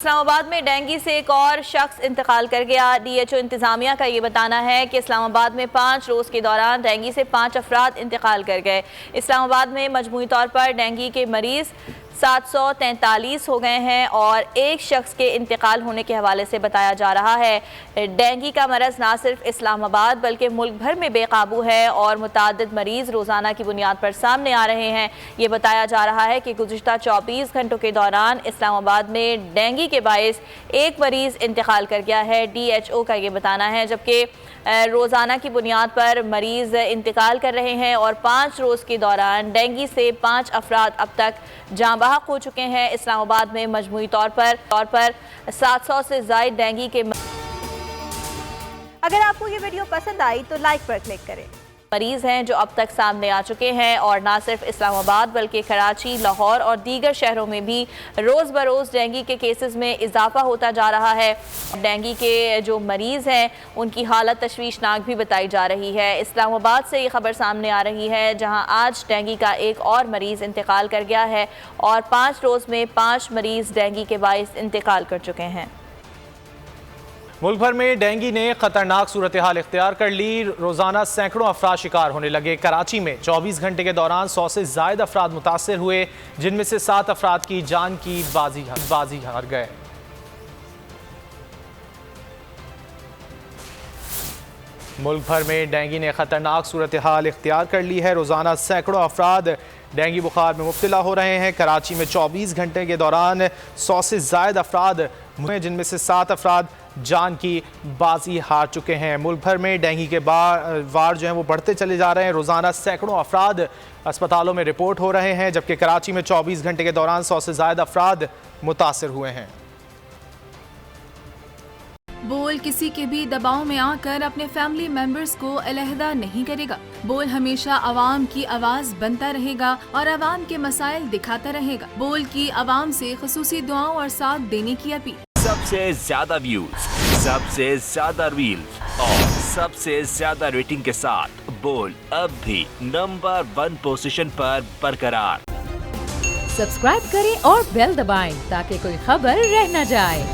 اسلام آباد میں ڈینگی سے ایک اور شخص انتقال کر گیا۔ ڈی ایچ او انتظامیہ کا یہ بتانا ہے کہ اسلام آباد میں 5 روز کے دوران ڈینگی سے 5 افراد انتقال کر گئے۔ اسلام آباد میں مجموعی طور پر ڈینگی کے مریض 743 ہو گئے ہیں اور ایک شخص کے انتقال ہونے کے حوالے سے بتایا جا رہا ہے۔ ڈینگی کا مرض نہ صرف اسلام آباد بلکہ ملک بھر میں بے قابو ہے اور متعدد مریض روزانہ کی بنیاد پر سامنے آ رہے ہیں۔ یہ بتایا جا رہا ہے کہ گزشتہ 24 گھنٹوں کے دوران اسلام آباد میں ڈینگی کے باعث ایک مریض انتقال کر گیا ہے۔ ڈی ایچ او کا یہ بتانا ہے، جبکہ روزانہ کی بنیاد پر مریض انتقال کر رہے ہیں اور 5 روز کے دوران ڈینگی سے 5 افراد اب تک جاں بحق ہو چکے ہیں۔ اسلام آباد میں مجموعی طور پر 700 سے زائد ڈینگی کے اگر آپ کو یہ ویڈیو پسند آئی تو لائک پر کلک کریں۔ مریض ہیں جو اب تک سامنے آ چکے ہیں اور نہ صرف اسلام آباد بلکہ کراچی، لاہور اور دیگر شہروں میں بھی روز بروز ڈینگی کے کیسز میں اضافہ ہوتا جا رہا ہے۔ ڈینگی کے جو مریض ہیں ان کی حالت تشویشناک بھی بتائی جا رہی ہے۔ اسلام آباد سے یہ خبر سامنے آ رہی ہے جہاں آج ڈینگی کا ایک اور مریض انتقال کر گیا ہے اور 5 روز میں 5 مریض ڈینگی کے باعث انتقال کر چکے ہیں۔ ملک بھر میں ڈینگی نے خطرناک صورتحال اختیار کر لی۔ روزانہ سینکڑوں افراد شکار ہونے لگے۔ کراچی میں 24 گھنٹے کے دوران 100 سے زائد افراد متاثر ہوئے، جن میں سے 7 افراد کی جان کی بازی ہار گئے۔ ملک بھر میں ڈینگی نے خطرناک صورتحال اختیار کر لی ہے۔ روزانہ سینکڑوں افراد ڈینگی بخار میں مبتلا ہو رہے ہیں۔ کراچی میں 24 گھنٹے کے دوران 100 سے زائد افراد ہوئے، جن میں سے 7 افراد جان کی بازی ہار چکے ہیں۔ ملک بھر میں ڈینگی کے وار جو ہیں وہ بڑھتے چلے جا رہے ہیں۔ روزانہ سینکڑوں افراد اسپتالوں میں رپورٹ ہو رہے ہیں، جبکہ کراچی میں 24 گھنٹے کے دوران 100 سے زائد افراد متاثر ہوئے ہیں۔ بول کسی کے بھی دباؤ میں آ کر اپنے فیملی ممبرز کو علیحدہ نہیں کرے گا۔ بول ہمیشہ عوام کی آواز بنتا رہے گا اور عوام کے مسائل دکھاتا رہے گا۔ بول کی عوام سے خصوصی دعاؤں اور ساتھ دینے کی اپیل۔ سب سے زیادہ ویوز، سب سے زیادہ ریلز اور سب سے زیادہ ریٹنگ کے ساتھ بول اب بھی نمبر 1 پوزیشن پر برقرار۔ سبسکرائب کریں اور بیل دبائیں تاکہ کوئی خبر رہ نہ جائے۔